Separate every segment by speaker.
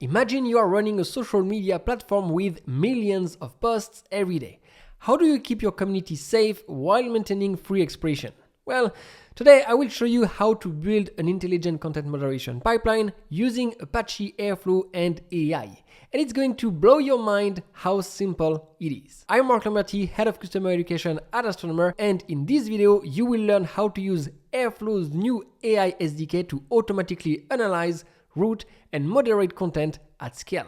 Speaker 1: Imagine you are running a social media platform with millions of posts every day. How do you keep your community safe while maintaining free expression? Well, today I will show you how to build an intelligent content moderation pipeline using Apache Airflow and AI. And it's going to blow your mind how simple it is. I'm Mark Lamberti, Head of Customer Education at Astronomer, and in this video you will learn how to use Airflow's new AI SDK to automatically analyze, route, and moderate content at scale.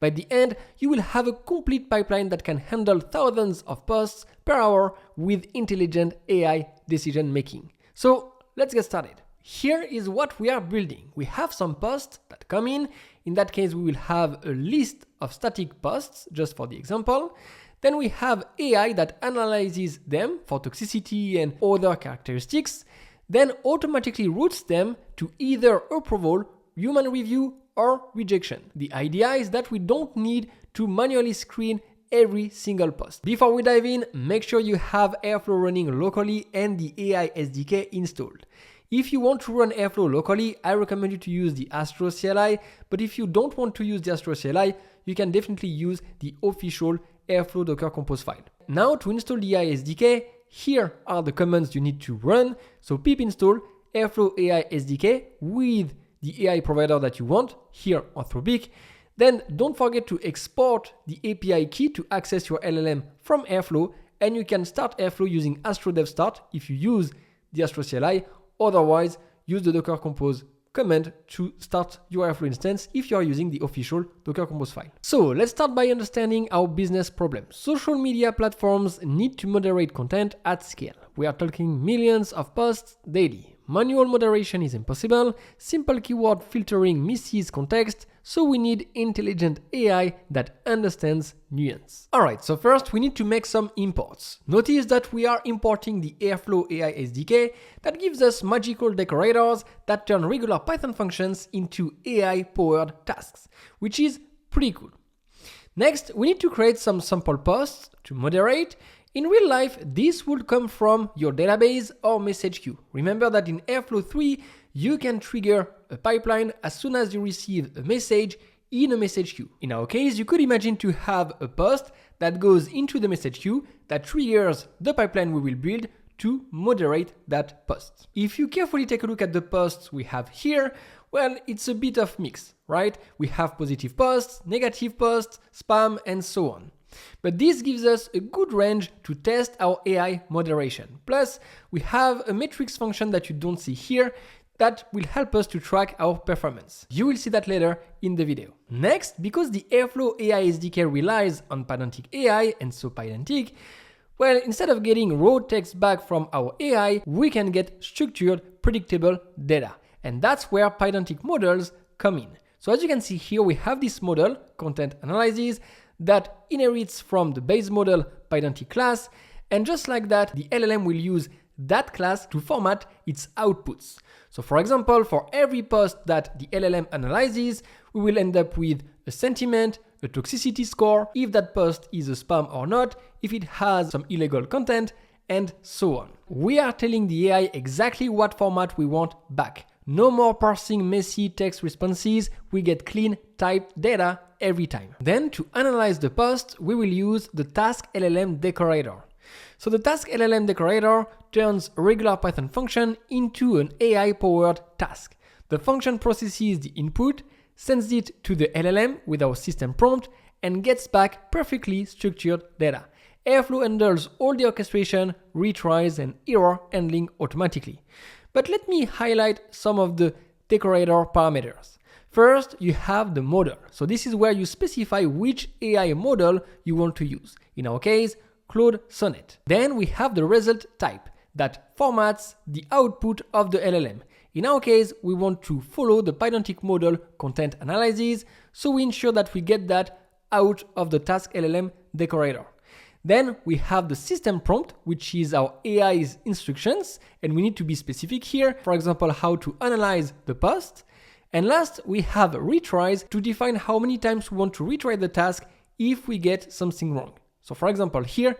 Speaker 1: By the end, you will have a complete pipeline that can handle thousands of posts per hour with intelligent AI decision making. So let's get started. Here is what we are building. We have some posts that come in. In that case, we will have a list of static posts, just for the example. Then we have AI that analyzes them for toxicity and other characteristics, then automatically routes them to either approval, human review, or rejection. The idea is that we don't need to manually screen every single post. Before we dive in, make sure you have Airflow running locally and the AI SDK installed. If you want to run Airflow locally, I recommend you to use the Astro CLI, but if you don't want to use the Astro CLI, you can definitely use the official Airflow Docker Compose file. Now to install the AI SDK, here are the commands you need to run. So pip install Airflow AI SDK with the AI provider that you want, here Anthropic. Then don't forget to export the API key to access your LLM from Airflow, and you can start Airflow using Astro Dev Start if you use the Astro CLI. Otherwise, use the Docker Compose command to start your Airflow instance if you are using the official Docker Compose file. So let's start by understanding our business problem. Social media platforms need to moderate content at scale. We are talking millions of posts daily. Manual moderation is impossible, simple keyword filtering misses context, so we need intelligent AI that understands nuance. Alright, so first we need to make some imports. Notice that we are importing the Airflow AI SDK that gives us magical decorators that turn regular Python functions into AI-powered tasks, which is pretty cool. Next, we need to create some sample posts to moderate. In real life, this would come from your database or message queue. Remember that in Airflow 3, you can trigger a pipeline as soon as you receive a message in a message queue. In our case, you could imagine to have a post that goes into the message queue that triggers the pipeline we will build to moderate that post. If you carefully take a look at the posts we have here, well, it's a bit of mix, right? We have positive posts, negative posts, spam, and so on. But this gives us a good range to test our AI moderation. Plus, we have a metrics function that you don't see here that will help us to track our performance. You will see that later in the video. Next, because the Airflow AI SDK relies on Pydantic AI and so Pydantic, well, instead of getting raw text back from our AI, we can get structured, predictable data. And that's where Pydantic models come in. So as you can see here, we have this model, content analysis, that inherits from the base model Pydantic class, and just like that, the LLM will use that class to format its outputs. So for example, for every post that the LLM analyzes, we will end up with a sentiment, a toxicity score, if that post is a spam or not, if it has some illegal content, and so on. We are telling the AI exactly what format we want back. No more parsing messy text responses, we get clean typed data every time. Then to analyze the post, we will use the task LLM decorator. So the task LLM decorator turns a regular Python function into an AI-powered task. The function processes the input, sends it to the LLM with our system prompt, and gets back perfectly structured data. Airflow handles all the orchestration, retries, and error handling automatically. But let me highlight some of the decorator parameters. First, you have the model. So this is where you specify which AI model you want to use. In our case, Claude Sonnet. Then we have the result type that formats the output of the LLM. In our case, we want to follow the Pydantic model content analysis, so we ensure that we get that out of the task LLM decorator. Then we have the system prompt, which is our AI's instructions, and we need to be specific here. For example, how to analyze the post. And last, we have retries to define how many times we want to retry the task if we get something wrong. So for example, here,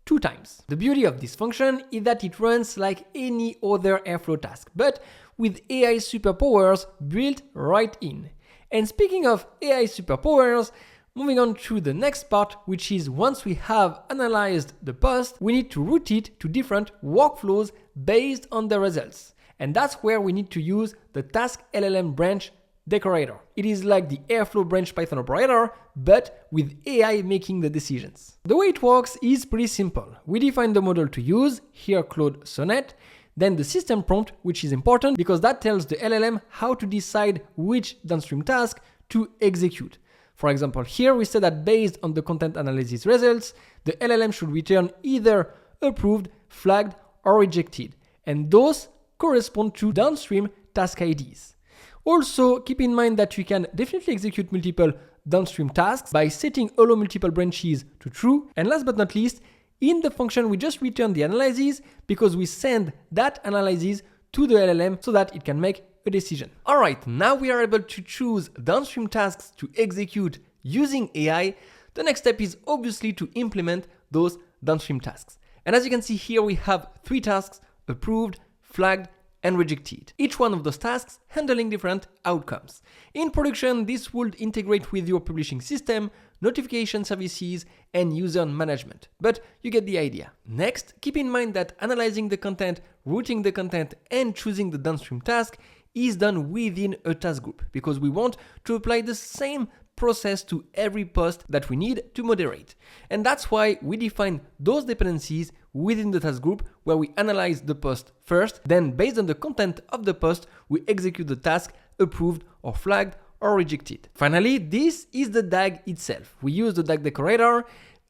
Speaker 1: 2 times. The beauty of this function is that it runs like any other Airflow task, but with AI superpowers built right in. And speaking of AI superpowers, moving on to the next part, which is once we have analyzed the post, we need to route it to different workflows based on the results. And that's where we need to use the task LLM branch decorator. It is like the Airflow branch Python operator, but with AI making the decisions. The way it works is pretty simple. We define the model to use, here Claude Sonnet, then the system prompt, which is important because that tells the LLM how to decide which downstream task to execute. For example, here we said that based on the content analysis results, the LLM should return either approved, flagged, or rejected. And those correspond to downstream task IDs. Also, keep in mind that you can definitely execute multiple downstream tasks by setting allow multiple branches to true. And last but not least, in the function, we just return the analysis because we send that analysis to the LLM so that it can make a decision. All right, now we are able to choose downstream tasks to execute using AI. The next step is obviously to implement those downstream tasks. And as you can see here, we have 3 tasks: approved, flagged, and rejected. Each one of those tasks handling different outcomes. In production, this would integrate with your publishing system, notification services, and user management. But you get the idea. Next, keep in mind that analyzing the content, routing the content, and choosing the downstream task is done within a task group because we want to apply the same process to every post that we need to moderate. And that's why we define those dependencies within the task group where we analyze the post first, then based on the content of the post, we execute the task approved or flagged or rejected. Finally, this is the DAG itself. We use the DAG decorator.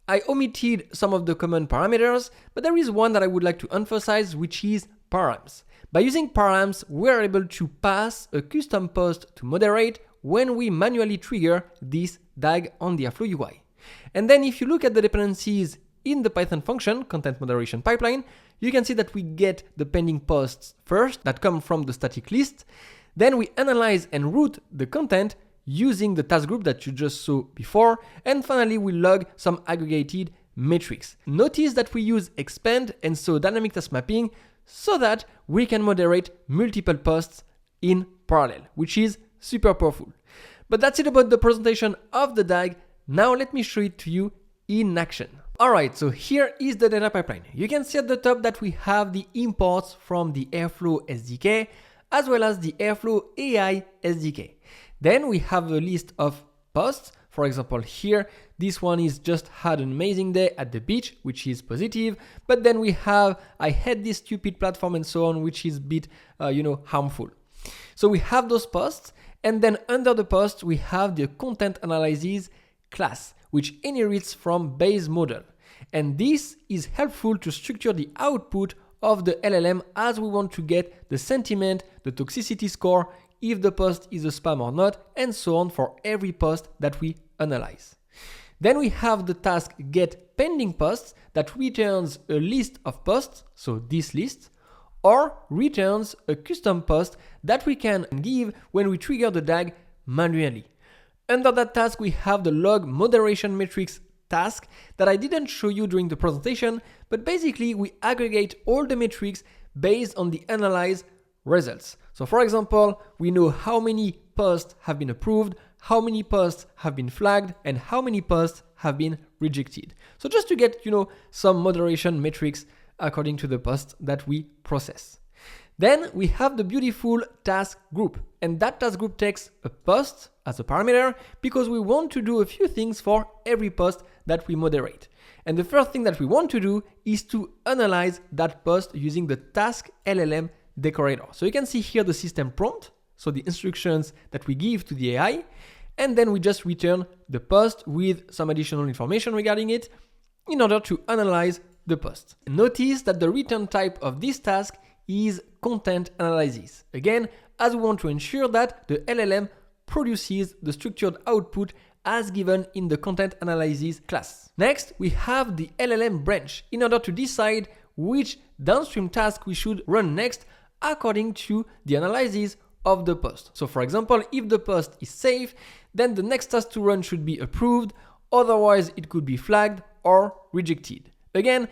Speaker 1: I omitted some of the common parameters, but there is one that I would like to emphasize, which is params. By using params, we're able to pass a custom post to moderate when we manually trigger this DAG on the Airflow UI. And then if you look at the dependencies in the Python function, content moderation pipeline, you can see that we get the pending posts first that come from the static list. Then we analyze and route the content using the task group that you just saw before. And finally, we log some aggregated metrics. Notice that we use expand and so dynamic task mapping so that we can moderate multiple posts in parallel, which is super powerful. But that's it about the presentation of the DAG. Now let me show it to you in action. Alright, so here is the data pipeline. You can see at the top that we have the imports from the Airflow SDK as well as the Airflow AI SDK. Then we have a list of posts. For example, here, this one is just had an amazing day at the beach, which is positive. But then we have, I had this stupid platform and so on, which is a bit, harmful. So we have those posts. And then under the post, we have the content analysis class, which inherits from base model. And this is helpful to structure the output of the LLM as we want to get the sentiment, the toxicity score, if the post is a spam or not, and so on for every post that we analyze. Then we have the task get pending posts that returns a list of posts, so this list, or returns a custom post that we can give when we trigger the DAG manually. Under that task, we have the log moderation metrics task that I didn't show you during the presentation, but basically we aggregate all the metrics based on the analyzed results. So for example, we know how many posts have been approved, how many posts have been flagged, and how many posts have been rejected. So just to get, some moderation metrics according to the posts that we process. Then we have the beautiful task group, and that task group takes a post as a parameter because we want to do a few things for every post that we moderate. And the first thing that we want to do is to analyze that post using the task LLM decorator. So you can see here the system prompt, so the instructions that we give to the AI, and then we just return the post with some additional information regarding it in order to analyze the post. Notice that the return type of this task is content analysis. Again, as we want to ensure that the LLM produces the structured output as given in the content analysis class. Next, we have the LLM branch in order to decide which downstream task we should run next according to the analysis of the post. So for example, if the post is safe, then the next task to run should be approved, otherwise it could be flagged or rejected. Again,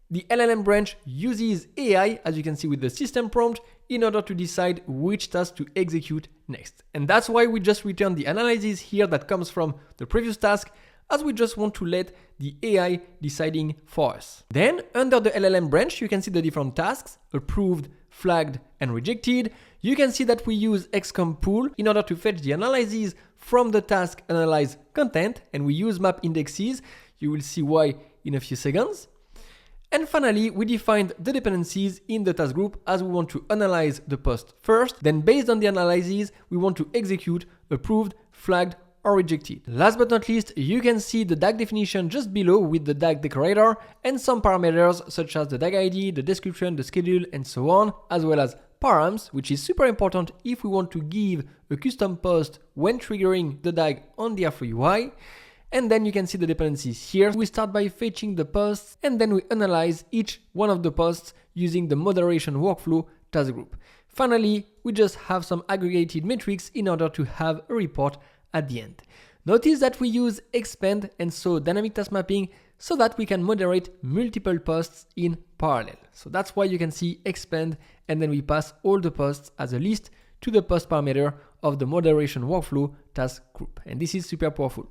Speaker 1: the LLM branch uses AI, as you can see with the system prompt, in order to decide which task to execute next. And that's why we just return the analysis here that comes from the previous task, as we just want to let the AI deciding for us. Then under the LLM branch, you can see the different tasks: approved, flagged, and rejected. You can see that we use XCOM pool in order to fetch the analyses from the task analyze content, and we use map indexes. You will see why in a few seconds. And finally, we defined the dependencies in the task group, as we want to analyze the post first. Then based on the analyses, we want to execute approved, flagged, or rejected. Last but not least, you can see the DAG definition just below with the DAG decorator and some parameters such as the DAG ID, the description, the schedule, and so on, as well as params, which is super important if we want to give a custom post when triggering the DAG on the Airflow UI. And then you can see the dependencies here. We start by fetching the posts, and then we analyze each one of the posts using the moderation workflow task group. Finally, we just have some aggregated metrics in order to have a report at the end. Notice that we use expand and so dynamic task mapping so that we can moderate multiple posts in parallel. So that's why you can see expand, and then we pass all the posts as a list to the post parameter of the moderation workflow task group. And this is super powerful.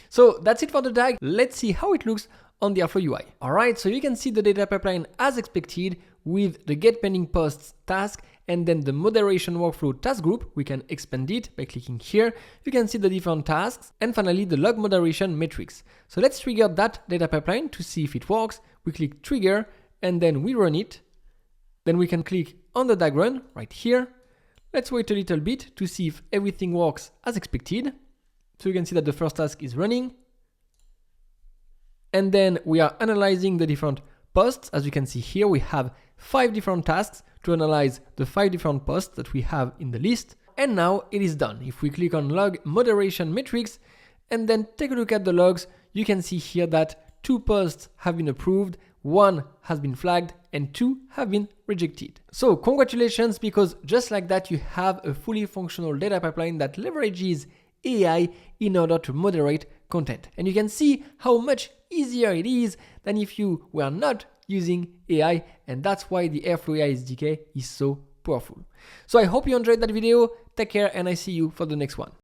Speaker 1: So that's it for the DAG. Let's see how it looks on the Airflow UI. Alright, so you can see the data pipeline as expected with the get pending posts task and then the moderation workflow task group. We can expand it by clicking here. You can see the different tasks and finally the log moderation metrics. So let's trigger that data pipeline to see if it works. We click trigger and then we run it. Then we can click on the DAG run right here. Let's wait a little bit to see if everything works as expected. So you can see that the first task is running. And then we are analyzing the different posts. As you can see here, we have 5 different tasks to analyze the 5 different posts that we have in the list. And now it is done. If we click on log moderation metrics and then take a look at the logs, you can see here that 2 posts have been approved, 1 has been flagged, and 2 have been rejected. So congratulations, because just like that, you have a fully functional data pipeline that leverages AI in order to moderate content. And you can see how much easier it is than if you were not using AI, and that's why the Airflow AI SDK is so powerful. So I hope you enjoyed that video. Take care, and I see you for the next one.